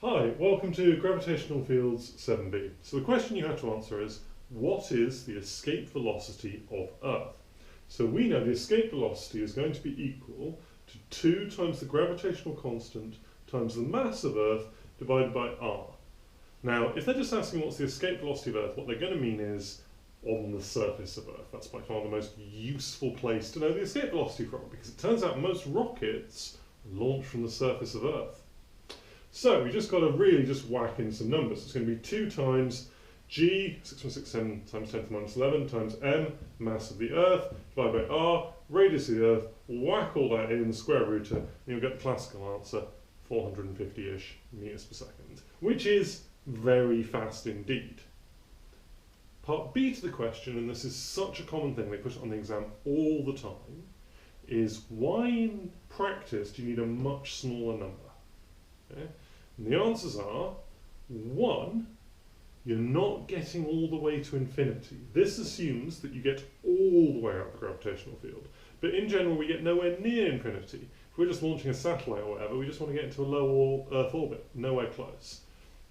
Hi, welcome to Gravitational Fields 7b. So the question you have to answer is, what is the escape velocity of Earth? So we know the escape velocity is going to be equal to 2 times the gravitational constant times the mass of Earth divided by r. Now, if they're just asking what's the escape velocity of Earth, what they're going to mean is on the surface of Earth. That's by far the most useful place to know the escape velocity from, because it turns out most rockets launch from the surface of Earth. So we just got to really just whack in some numbers. It's going to be 2 times g, 6.67 times 10 to the minus 11, times m, mass of the Earth, divided by r, radius of the Earth, whack all that in, square root it, and you'll get the classical answer, 450-ish meters per second, which is very fast indeed. Part B to the question, and this is such a common thing, they put it on the exam all the time, is why in practice do you need a much smaller number? Okay? And the answers are, 1, you're not getting all the way to infinity. This assumes that you get all the way out of the gravitational field. But in general, we get nowhere near infinity. If we're just launching a satellite or whatever, we just want to get into a low Earth orbit, nowhere close.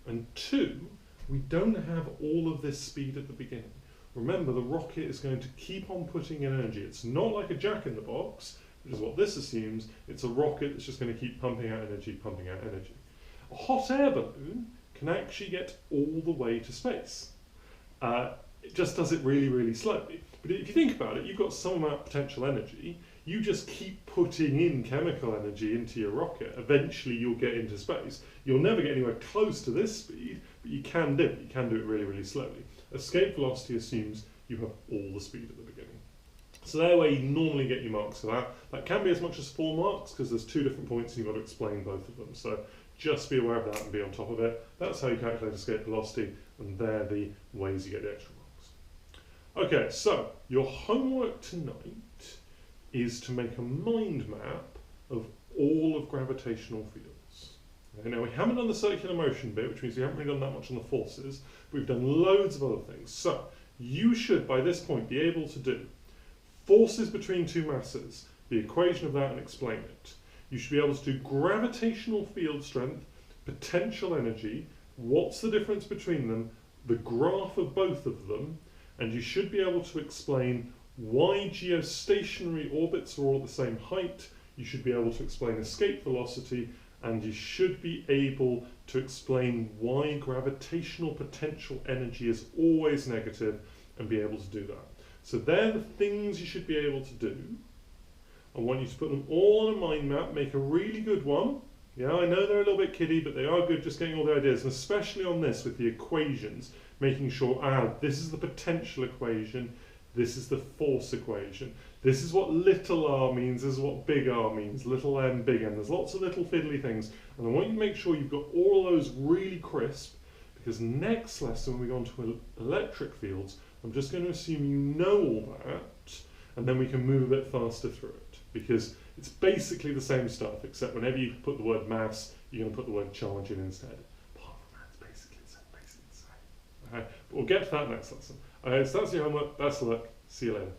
And 2, we don't have all of this speed at the beginning. Remember, the rocket is going to keep on putting in energy. It's not like a jack-in-the-box, which is what this assumes. It's a rocket that's just going to keep pumping out energy, pumping out energy. A hot air balloon can actually get all the way to space. It just does it really, really slowly. But if you think about it, you've got some amount of potential energy. You just keep putting in chemical energy into your rocket. Eventually, you'll get into space. You'll never get anywhere close to this speed, but you can do it. You can do it really, really slowly. Escape velocity assumes you have all the speed at the beginning. So that's where you normally get your marks for that. That can be as much as 4 marks because there's 2 different points and you've got to explain both of them. So just be aware of that and be on top of it. That's how you calculate escape velocity, and they're the ways you get the extra marks. Okay, so your homework tonight is to make a mind map of all of gravitational fields. Okay, now we haven't done the circular motion bit, which means we haven't really done that much on the forces, but we've done loads of other things. So you should, by this point, be able to do forces between 2 masses, the equation of that, and explain it. You should be able to do gravitational field strength, potential energy, what's the difference between them, the graph of both of them, and you should be able to explain why geostationary orbits are all at the same height. You should be able to explain escape velocity, and you should be able to explain why gravitational potential energy is always negative, and be able to do that. So they're the things you should be able to do. I want you to put them all on a mind map, make a really good one. Yeah, I know they're a little bit kiddie, but they are good, just getting all the ideas, and especially on this with the equations, making sure, this is the potential equation, this is the force equation, this is what little r means, this is what big R means, little m, big M. There's lots of little fiddly things, and I want you to make sure you've got all of those really crisp, because next lesson when we go on to electric fields, I'm just going to assume you know all that, and then we can move a bit faster through it, because it's basically the same stuff, except whenever you put the word mass, you're going to put the word charge in instead. Apart from that, it's basically the same. Okay, but we'll get to that next lesson. So that's your homework. Best of luck. See you later.